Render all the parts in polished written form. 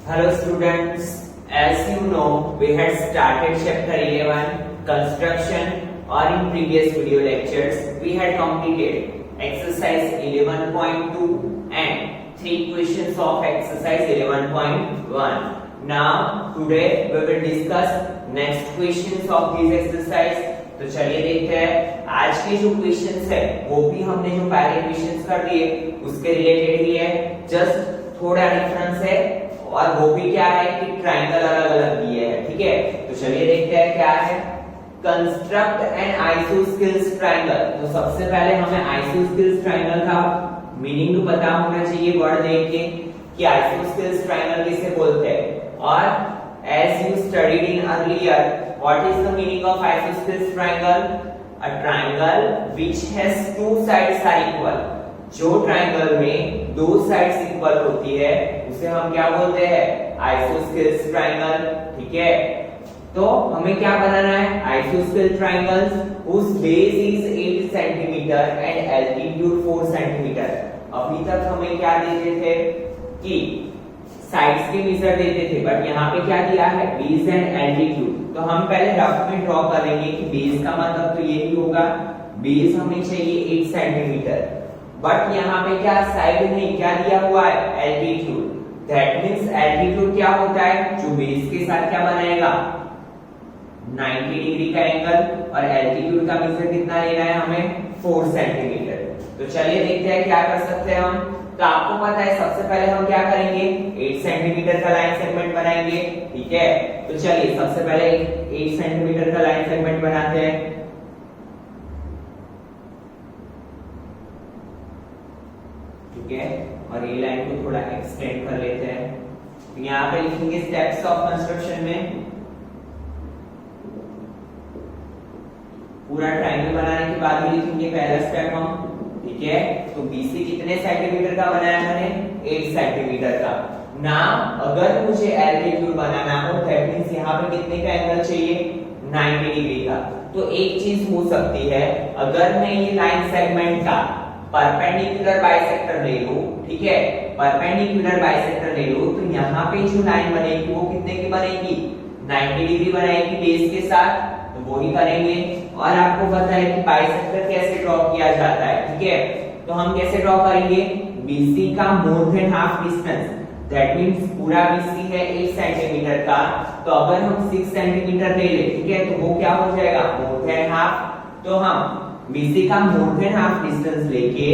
Hello students, as you know, we had started chapter 11, construction, or in previous video lectures, we had completed exercise 11.2 and 3 questions of exercise 11.1. Now, today we will discuss next questions of this exercise. तो चलिए देखते हैं आज के जो questions है वो भी हमने जो पहले क्वेश्चंस कर दिए उसके रिलेटेड ही है, जस्ट थोड़ा डिफरेंस है और वो भी क्या है कि ट्रायंगल अलग अलग दिए हैं। ठीक है, तो चलिए देखते हैं क्या है। Construct an isosceles triangle. तो सबसे पहले हमें आइसोस्केल्स ट्रायंगल का मीनिंग तो पता होना चाहिए वर्ड देख के कि आइसोस्केल्स ट्रायंगल किसे बोलते हैं। और as you studied in earlier, what is the meaning of isosceles triangle? A triangle which has two sides are equal. जो ट्रायंगल में दो साइड्स इक्वल होती है उसे हम क्या बोलते हैं? Isosceles triangle. ठीक है, तो हमें क्या बनाना है? आइसोस्केल triangles whose base is 8 centimetre and altitude 4 centimetre. अभी तक हमें क्या देते थे कि साइड्स के मेजर देते थे, बट यहाँ पे क्या दिया है? Base and altitude. तो हम पहले रफ में ड्रॉ करेंगे कि बेस का मतलब तो यही होगा, बेस हमें चाहिए 8 सेंटीमीटर, बट यहाँ पे क्या साइड में क्या दिया हुआ है? एल्टीट्यूड। दैट मींस एल्टीट्यूड क्या होता है? जो बेस के साथ क्या बनाएगा? 90 डिग्री का एंगल, और एल्टीट्यूड का मेजर कितना लेना है हमें? 4 सेंटीमीटर। तो चलिए देखते हैं क्या कर सकते हैं हम। तो आपको पता है सबसे पहले हम क्या करेंगे? 8 सेंटीमीटर का लाइन सेगमेंट बनाएंगे। ठीक है, तो चलिए सबसे पहले 8 सेंटीमीटर का लाइन सेगमेंट बनाते हैं। ठीक है, और ये लाइन को थोड़ा एक्सटेंड कर लेते हैं। तो यहाँ पे लिखेंगे स्टेप्स ऑफ कंस्ट्रक्शन में। पूरा ट्रायंगल बनाने के बाद ही लिखेंगे पहला स्टेप हम। ठीक है, तो BC कितने सेंटीमीटर का बनाया मैंने? 8 सेंटीमीटर का। नाउ अगर मुझे एल्टीट्यूड बनाना हो, दैट मींस यहाँ पे कितने का एंगल चाहिए? 90 डिग्री का। तो एक चीज हो सकती है, अगर मैं ये लाइन सेगमेंट का परपेंडिकुलर बाइसेक्टर ले लूं, ठीक है, परपेंडिकुलर बाइसेक्टर ले लूं, तो यहाँ पे जो लाइन बनेगी वो कितने की बनेगी? 90 डिग्री बनाएगी बेस के साथ। तो वो ही करेंगे। और आपको पता है कि बाइसेक्टर कैसे ड्रॉ किया जाता है। ठीक है, तो हम कैसे ड्रॉ करेंगे? BC का more than half distance, that means पूरा BC है 8 सेंटीमीटर का, तो अगर हम 6 सेंटीमीटर ले ले, ठीक है, तो वो क्या हो जाएगा? More than half. तो हम BC का मोर देन हाफ डिस्टेंस लेके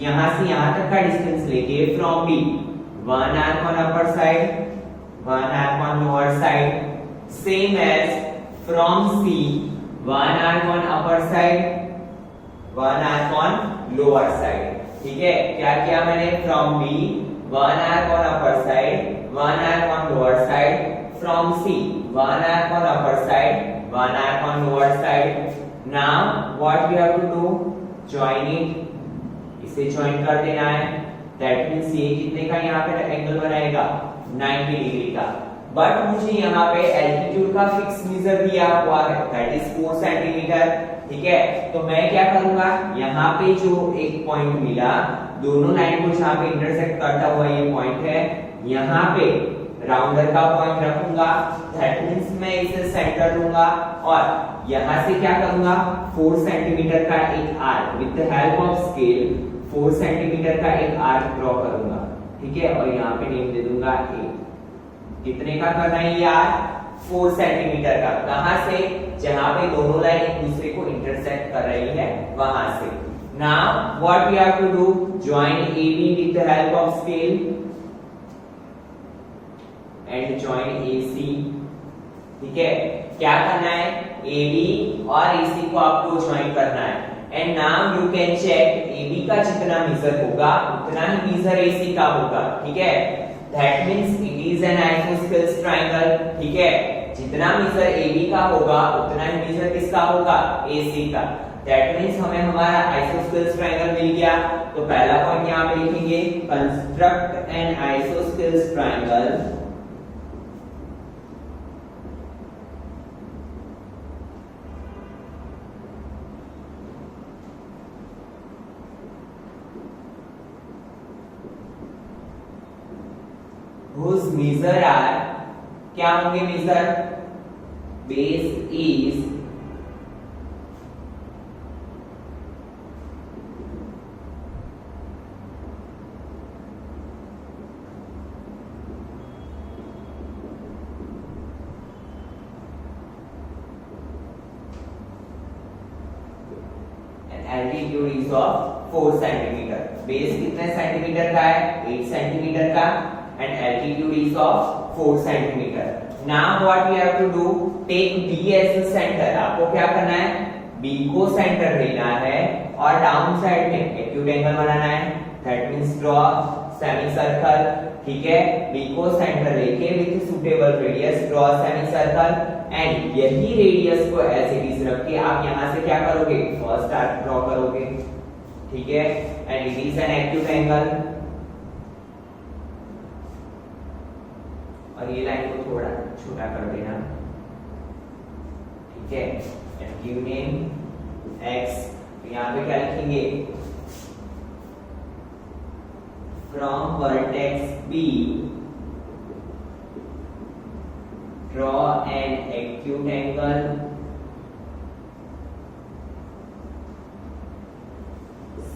यहां से यहां तक का डिस्टेंस लेके from B 1 arc on upper side, 1 arc on lower side, same as from C 1 arc on upper side, 1 arc on lower side। ठीक है, क्या किया मैंने? From B 1 arc on upper side, 1 arc on lower side, from C 1 arc on upper side, 1 arc on lower side। Now what we have to do? Join it। इसे join कर देना है। That means ये कितने का यहाँ पे angle बनाएगा? 90 डिग्री का। बट मुझे यहाँ पे एल्टीट्यूड का फिक्स मेजर दिया हुआ है, दैट इज 4 सेंटीमीटर। ठीक है, तो मैं क्या करूंगा? यहाँ पे जो एक पॉइंट मिला, दोनों लाइन को जहाँ पे इंटरसेक्ट करता हुआ ये पॉइंट है, यहाँ पे राउंडर का पॉइंट रखूंगा। दैट मींस मैं इसे सेंटर लूंगा और यहाँ से क्या करूंगा? 4 सेंटीमीटर का एक arc with the help of scale 4 centimetre का एक आर्क ड्रॉ करूंगा। ठीक है, और यहाँ पे नेम दे दूंगा A। कितने का करना है ये आर्क? 4 सेंटीमीटर का। कहां से? जहां पे दोनों लाइन एक दूसरे को इंटरसेक्ट कर रही है वहां से। Now what we have to do? Join AB with the help of scale and join AC। ठीक है, क्या करना है? AB और AC को आपको ज्वाइन करना है। And now you can check AB का जितना मेजर होगा उतना ही मेजर AC का होगा। ठीक है, that means it is an isosceles triangle. ठीक है, जितना मेजर AB का होगा उतना ही मेजर किसका होगा? AC का। दैट मींस हमें हमारा आइसोस्केल्स ट्रायंगल मिल गया। तो पहला पॉइंट यहाँ पे लिखेंगे, construct an isosceles triangle whose measure are, क्या होंगे measure? Base is altitude is of 4 centimetre. Base कितने सेंटीमीटर का है? 8 सेंटीमीटर का. And altitude is of 4 centimetre. Now what we have to do, take B as the centre. आपको क्या करना है? बी को सेंटर लेना है और डाउन साइड में एक्यूट एंगल बनाना है. That means draw semi circle. ठीक है, बी को सेंटर लेके with suitable radius draw semi circle. And यही रेडियस को एज इट इज रख के आप यहां से क्या करोगे? फर्स्ट आर्क ड्रॉ करोगे. ठीक है, and it is an acute angle. और ये लाइन को थोड़ा छोटा कर देना. ठीक है, एंड गिव नेम x. यहां पे क्या लिखेंगे? From vertex b draw an acute angle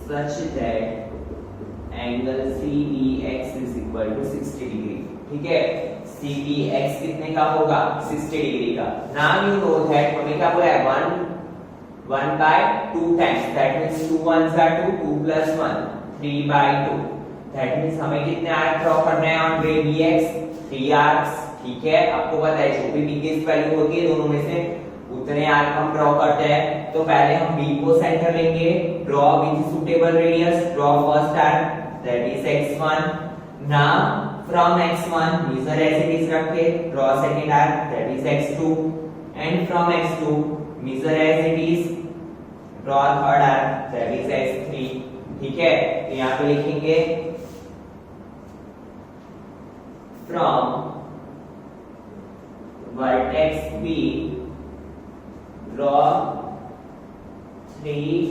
such that angle CBX is equal to 60 degree. ठीक है, CBX कितने का होगा? 60 डिग्री का. Now you know that हमें क्या बोला है? 1 by 2 times. That means 2 ones are 2, 2 plus 1, 3 by 2. That means हमें कितने आर्क ड्रॉ करना है ऑन रे BX? 3 आर्क्स. ठीक है, आपको पता है जो भी बिगेस्ट वैल्यू होती है दोनों में से उतने आर्क हम ड्रॉ करते हैं. तो पहले हम बी को सेंटर लेंगे. Draw with suitable radius. Draw first arc that is x1. Now from x1 measure as it is रख के draw second arc that is x2. And from x2 measure as it is draw third arc that is x3. ठीक है, तो यहां पे लिखेंगे from vertex B draw 3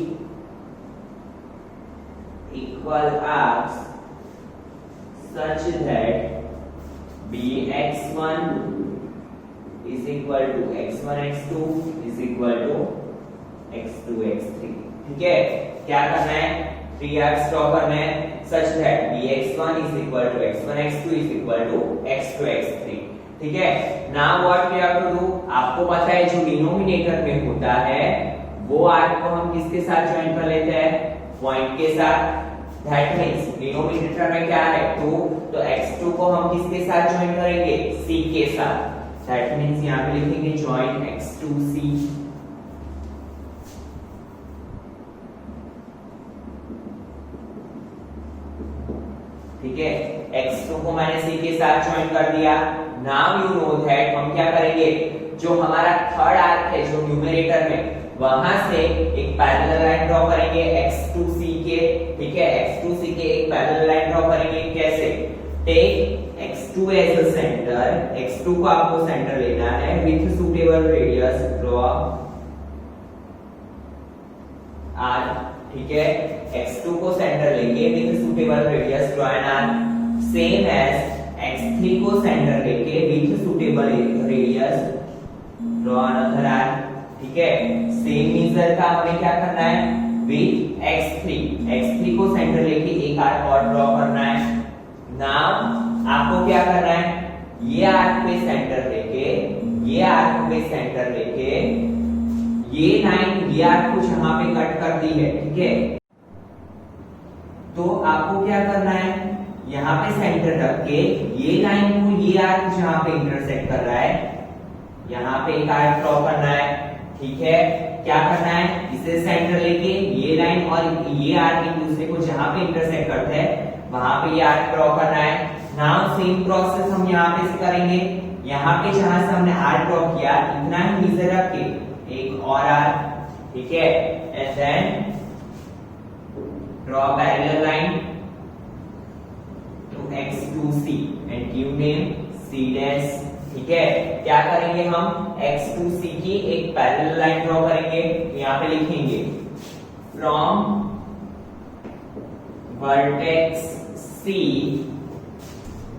equal arcs such that bx1 is equal to x1 x2 is equal to x2 x3. ठीक है, क्या करना है? 3 arcs ड्रॉ करना है such that bx1 is equal to x1 x2 is equal to x2 x3. ठीक है, now what we have to do, आपको पता है जो डिनोमिनेटर में होता है वो आर्क को हम किसके साथ ज्वाइन कर लेते हैं? पॉइंट के साथ. दैट मींस डिनोमिनेटर में क्या है? 2, तो x2 को हम किसके साथ ज्वाइन करेंगे? c के साथ. दैट मींस यहां पे लिखेंगे ज्वाइन x2 c. ठीक है, x2 को मैंने c के साथ ज्वाइन कर दिया. नाउ यू नो दैट हम क्या करेंगे? जो हमारा थर्ड आर्क है जो न्यूमरेटर में, वहां से एक पैरेलल लाइन ड्रॉ करेंगे x2c के. ठीक है, x2c के एक पैरेलल लाइन ड्रॉ करेंगे. कैसे? Take x2 as a centre. x2 को आपको सेंटर लेना है with suitable radius draw r. ठीक है, x2 को सेंटर लेंगे with suitable radius draw an r. Same as x3 को सेंटर लेके with suitable radius draw another arc. ठीक है, सेम मेजर का हमें क्या करना है? विथ x3 को सेंटर लेके एक आर्क और ड्रॉ करना है. नाउ आपको क्या करना है? ये आर्क पे सेंटर लेके ये लाइन ये आर्क को यहां पे कट कर दी है. ठीक है, तो आपको क्या करना है? यहाँ पे सेंटर रख के ये लाइन को ये आर्क जहां पे इंटरसेक्ट कर रहा है यहाँ पे एक आर्क ड्रॉ करना है. ठीक है, क्या करना है? इसे सेंटर लेके ये लाइन और ये आर्क एक दूसरे को जहां पे इंटरसेक्ट करते हैं वहां पे ये आर्क ड्रॉ करना है. नाउ सेम प्रोसेस हम यहाँ पे से करेंगे. यहाँ पे जहां से हमने आर्क ड्रॉ किया इतना ही मेजर रख के एक और आर्क. ठीक है, and then draw parallel line x2c and give name c dash. ठीक है, क्या करेंगे हम? x2c की एक पैरेलल लाइन ड्रॉ करेंगे. यहाँ पे लिखेंगे from vertex c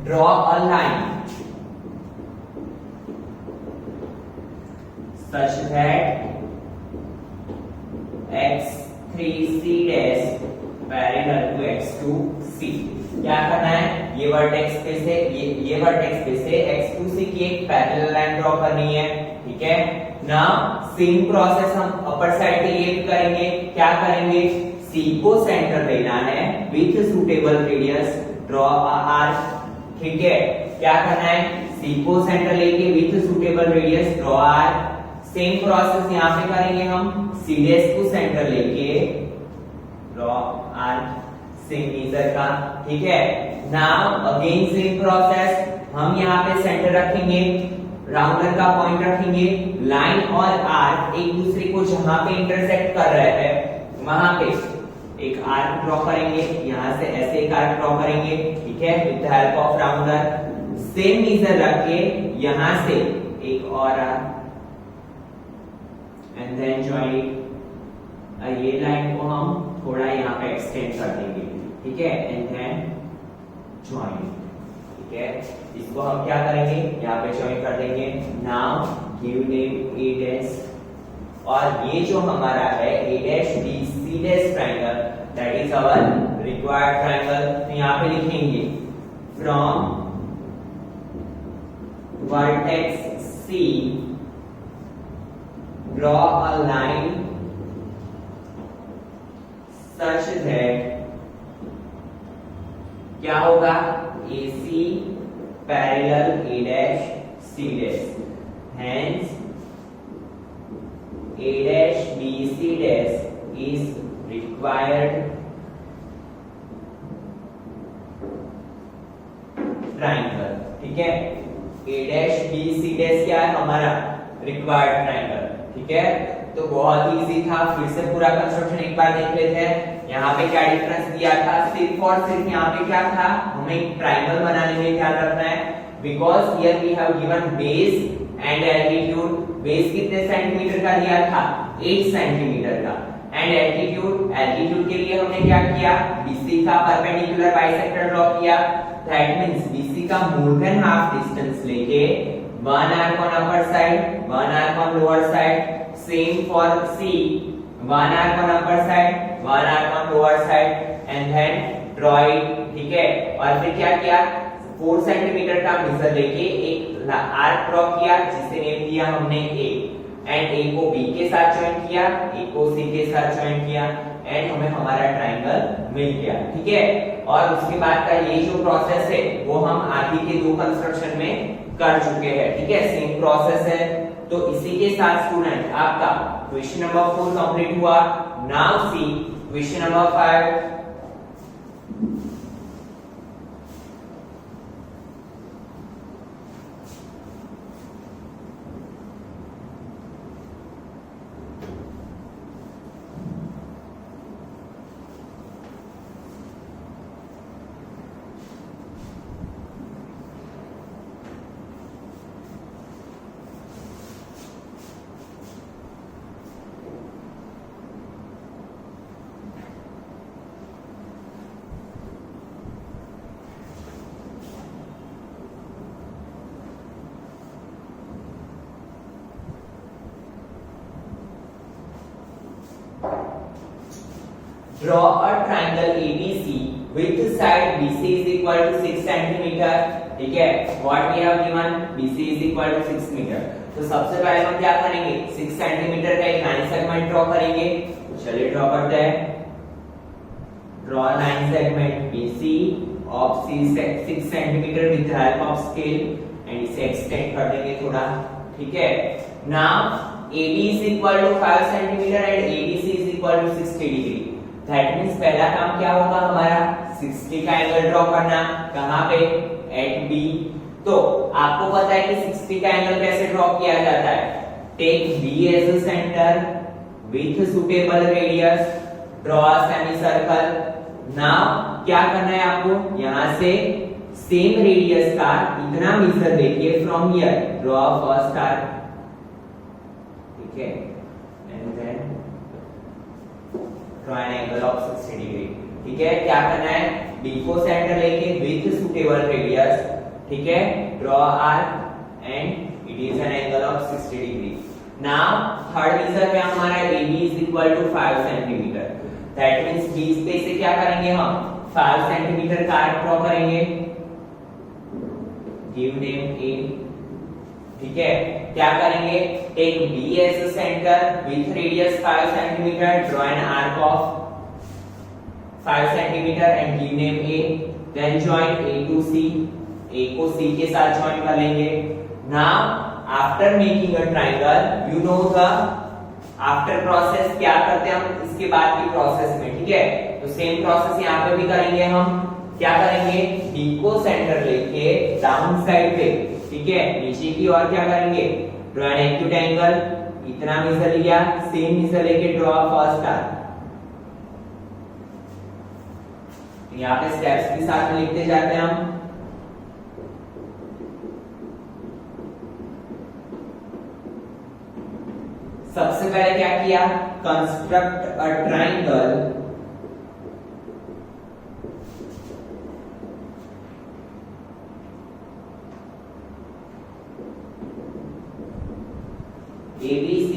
draw a line such that x3c dash parallel to x2c। क्या करना है, ये वर्टेक्स पे से ये वर्टेक्स पे से x2c की एक पैरेलल लाइन ड्रॉ करनी है, ठीक है। नाउ सेम प्रोसेस हम अपर साइड के लिए करेंगे। क्या करेंगे, c को सेंटर लेना है with suitable radius, draw a arc, ठीक है। क्या करना है, c को सेंटर लेके with suitable radius draw arc. Same process यहां पे करेंगे हम, c डैश को सेंटर लेके ड्रॉ आर्क सेम मेजर का, ठीक है। नाउ अगेन सेम प्रोसेस, हम यहां पे सेंटर रखेंगे, राउंडर का पॉइंट रखेंगे, लाइन और आर्क एक दूसरे को जहां पे इंटरसेक्ट कर रहे हैं वहां पे एक आर्क ड्रॉ करेंगे, यहां से ऐसे एक आर्क ड्रॉ करेंगे, ठीक है, with the help of rounder. Same measure रख के यहां से एक और arc and then join it. ये लाइन को हम थोड़ा यहाँ पे एक्सटेंड कर देंगे, ठीक है, एंड देन जॉइन, ठीक है। इसको हम क्या करेंगे, यहाँ पे जॉइन कर देंगे। Now give name A dash, और ये जो हमारा है A dash B C dash triangle, that is our required triangle. तो यहाँ पे लिखेंगे from vertex C draw a line such that क्या होगा, AC parallel A dash C dash, hence A dash B C dash is required triangle, ठीक है। A dash B C dash क्या है, हमारा रिक्वायर्ड ट्रायंगल, ठीक है। तो बहुत इजी था, फिर से पूरा कंस्ट्रक्शन एक बार देख लेते हैं। यहाँ पे क्या डिफरेंस दिया था, सिर्फ और सिर्फ यहाँ पे क्या था, हमें एक ट्रायंगल बनाने में ध्यान रखना है, because here we have given base and altitude. Base कितने सेंटीमीटर का दिया था, 8 सेंटीमीटर का, एंड एल्टीट्यूड के लिए हमने क्या किया, BC का परपेंडिकुलर बाइसेक्टर ड्रॉ किया। दैट मींस BC का मोर देन हाफ डिस्टेंस लेके one arc on upper side, one arc on lower side, same for C, one arc on upper side, one arc on lower side, and then draw it, ठीक है। और फिर क्या किया, 4 centimetre का major लेके एक आर्क ड्रॉ किया जिसे नेम दिया हमने A, एंड A को B के साथ ज्वाइन किया, A को C के साथ ज्वाइन किया, एंड हमें हमारा ट्रायंगल मिल गया, ठीक है। और उसके बाद का ये जो प्रोसेस है वो हम आगे के 2 कंस्ट्रक्शन में कर चुके हैं, ठीक है, सेम प्रोसेस है। तो इसी के साथ स्टूडेंट आपका क्वेश्चन नंबर 4 कंप्लीट हुआ। Now see question number 5। Draw a triangle ABC with side BC is equal to 6 centimeter, ठीक है। What we have given, BC is equal to 6 meter। तो सबसे पहले हम क्या करेंगे, 6 सेंटीमीटर का एक लाइन सेगमेंट ड्रॉ करेंगे। चलिए ड्रॉ करते हैं। Draw line segment BC of 6 centimeter with the help of scale, and इसे एक्सटेंड कर देंगे थोड़ा, ठीक है। Now AB is equal to 5 centimeter and ABC is equal to 60 degree। That means पहला काम क्या होगा हमारा, 60 का एंगल ड्रॉ करना, कहां पे, एट बी। तो आपको पता है कि 60 का एंगल कैसे ड्रॉ किया जाता है, take B as a centre with suitable radius, draw a semi circle. Now क्या करना है आपको, यहां से सेम रेडियस का इतना मेजर लेके from here draw first arc, ठीक है, and then draw an angle of 60 degree। ठीक है, क्या करना है, B को सेंटर लेके विथ सुटेबल रेडियस, ठीक है, draw arc and it is an angle of 60 degree. Now third measure पे हमारा AB is equal to 5 centimetre, that means B पे से क्या करेंगे हम 5 सेंटीमीटर का आर्क ड्रॉ करेंगे, गिव नेम A, ठीक है, क्या करेंगे, take B as a centre with radius 5 centimetre, draw an arc of 5 centimetre and give name A, then join A to C, A को C के साथ जॉइन कर लेंगे। Now after making a triangle you know the after process, क्या करते हैं हम इसके बाद की प्रोसेस में, ठीक है, तो सेम प्रोसेस यहाँ पे भी करेंगे हम, क्या करेंगे, B को सेंटर लेके डाउन साइड पे, ठीक है, नीचे की ओर क्या करेंगे, ड्रॉ एन एक्यूट एंगल, इतना मेजर लिया, सेम मेजर लेके ड्रॉ फर्स्ट आर्क। यहाँ पे स्टेप्स भी साथ में लिखते जाते हैं हम। सबसे पहले क्या किया, construct a triangle ABC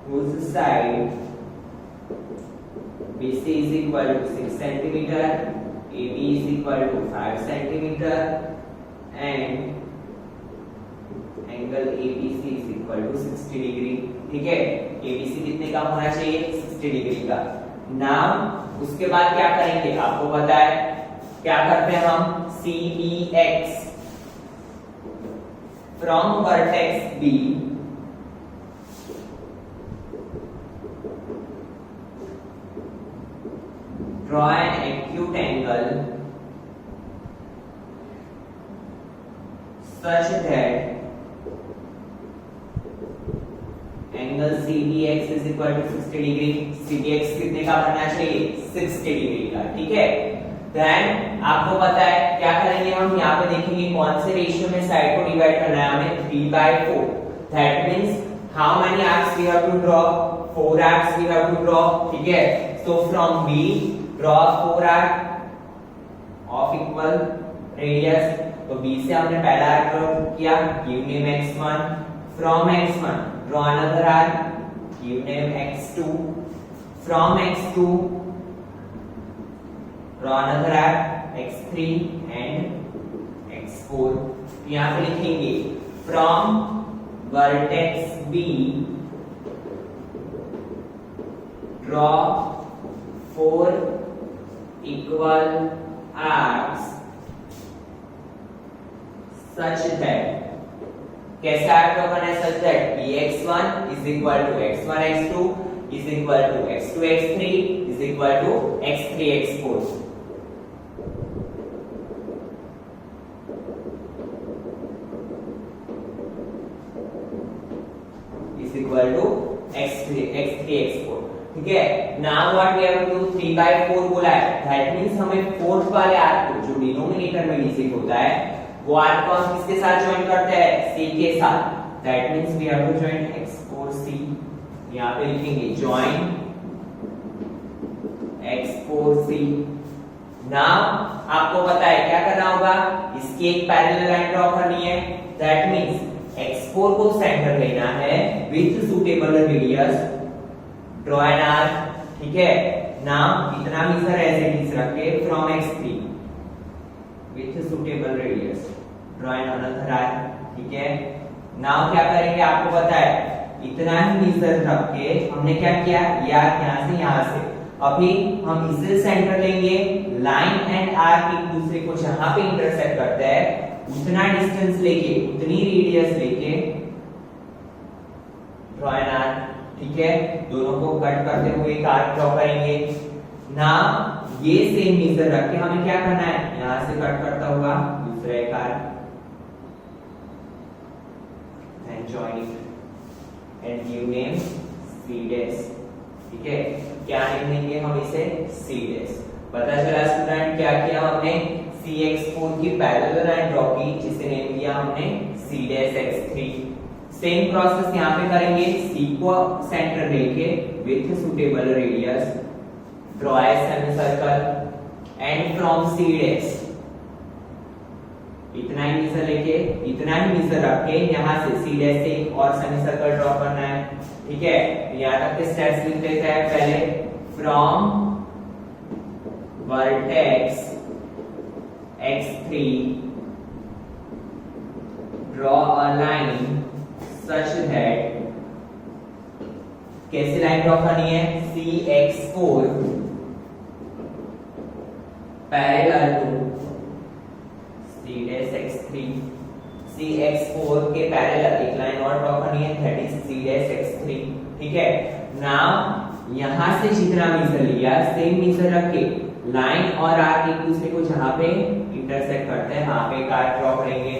whose side BC is equal to 6 centimeter, AB is equal to 5 centimeter and angle ABC is equal to 60 degree, ठीक है, ABC कितने का होना चाहिए, 60 डिग्री का। नाउ उसके बाद क्या करेंगे, आपको पता है क्या करते हैं हम, CBX from vertex B draw an acute angle such that angle CBX is equal to 60 degree, CBX कितने का बनना चाहिए, 60 डिग्री का, ठीक है। देन आपको पता है क्या करेंगे हम, यहाँ पे देखेंगे कौन से रेशियो में साइड को डिवाइड करना है हमें, 3/4, that means how many arcs we have to draw, 4 arcs we have to draw, ठीक है, so from B draw 4 arc of equal radius, तो B से हमने पहला आर्क ड्रॉ किया, give name x1, from x1 draw another arc, give name x2, from x2 draw another arc x3 and x4, यहाँ पे लिखेंगे from vertex B draw 4 equal arcs such that, कैसे arc draw करना है, such that bx1 is equal to x1 x2 is equal to x2 x3 is equal to x3 x4, equal to x3 x4, ठीक है। Now what we have to do, 3/4 बोला है, that means हमें fourth वाले arc को जो denominator में नीचे होता है वो आर्क को हम किसके साथ ज्वाइन करते हैं, C के साथ, that means we have to join x4C, यहाँ पे लिखेंगे ज्वाइन x4C। नाउ आपको पता है क्या करना होगा, इसकी एक पैरेलल लाइन ड्रॉ करनी है, दैट मींस x4 को सेंटर लेना है with suitable radius, draw an arc, ठीक है, नाउ इतना मेजर एज इट इज रख के from x3 with suitable radius, draw an another arc, ठीक है। नाउ क्या करेंगे, आपको पता है इतना ही मेजर रख के हमने क्या किया, यहाँ से यहाँ से, अभी हम इसे सेंटर लेंगे, लाइन एंड आर्क एक दूसरे को जहां पे इंटरसेक्ट करता है उतना डिस्टेंस लेके, उतनी रेडियस लेके ड्रॉ एन आर्क, ठीक है, दोनों को कट करते हुए एक आर्क ड्रॉ करेंगे। ना ये सेम मेजर रख के हमें क्या करना है, यहां से कट करता हुआ दूसरा एक arc, then join it and give name C dash, ठीक है, क्या नेम देंगे हम इसे, C डैश। पता चला स्टूडेंट क्या किया हमने, CX4 की पैरेलल लाइन ड्रॉ की जिसे नेम दिया हमने C dash x3। Same process यहाँ पे करेंगे, C को सेंटर लेके with suitable radius draw a semicircle and from C dash इतना ही मीजर लेके इतना ही मीजर रख के यहां से C dash से एक और सेमीसर्कल ड्रॉ करना है। ठीक है, यहां तक के स्टेप्स लिख लेते हैं। पहले from vertex x3 draw a line such that कैसी लाइन ड्रॉ करनी है, CX4 parallel to CX3 CX4 के पैरेलल एक लाइन और ड्रॉ करनी है, दैट इज CX3। ठीक है, नाउ यहां से जितना मीजर लिया सेम मीजर रख के लाइन और आर्क एक दूसरे को जहां पे इंटरसेक्ट करते हैं वहां पे एक आर्क ड्रॉ करेंगे।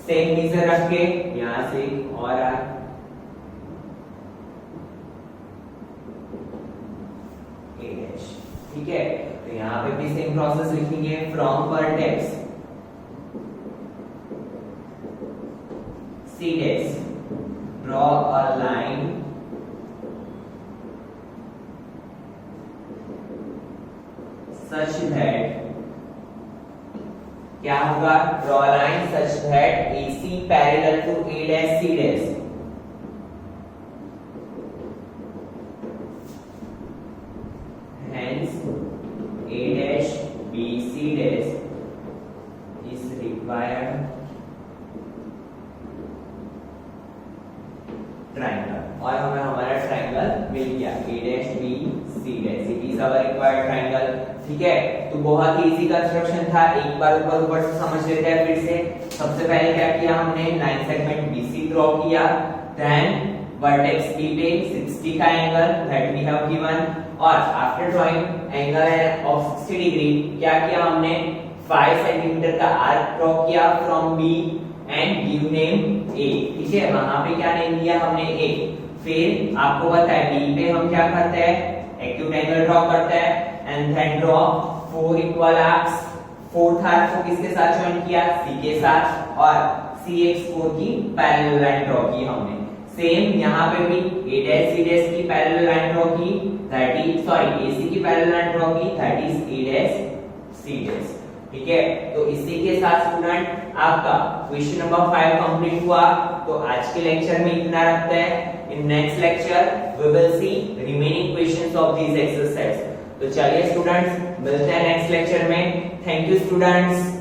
सेम मीजर रख के यहां से और आर्क, ठीक है, तो यहां पे भी सेम प्रोसेस लिखेंगे। From vertex C dash draw a line such that क्या होगा, draw a line such that AC parallel to A dash C dash hence A dash B C dash is required triangle, और हमें हमारा triangle मिल गया A dash B C dash, it is our required triangle. ठीक है, तो बहुत ही easy construction था, एक बार ऊपर से समझ लेते हैं फिर से। सबसे पहले क्या किया हमने, लाइन सेगमेंट BC ड्रॉ किया, देन वर्टेक्स B पे 60 का angle that we have given, और after drawing angle of 60 degree क्या किया हमने, 5 सेंटीमीटर का आर्क ड्रॉ किया from B and give name A। ठीक है, वहां पे क्या नेम दिया हमने A। फिर आपको पता है B पे हम क्या करते हैं, एक्यूट एंगल ड्रॉ करते हैं and then draw 4 equal arcs. Fourth arc को किसके साथ जॉइन किया, C के साथ, और CX4 की पैरेलल लाइन ड्रॉ की हमने। सेम यहां पे भी A dash C dash की पैरेलल लाइन ड्रॉ की, दैट इज सॉरी AC की पैरेलल लाइन ड्रॉ की, that is A dash C dash। ठीक है, तो इसी के साथ स्टूडेंट आपका क्वेश्चन नंबर 5 कंप्लीट हुआ। तो आज के लेक्चर में इतना रखते हैं। In next lecture we will see remaining questions of this exercise. तो चलिए स्टूडेंट्स, मिलते हैं नेक्स्ट लेक्चर में। Thank you students.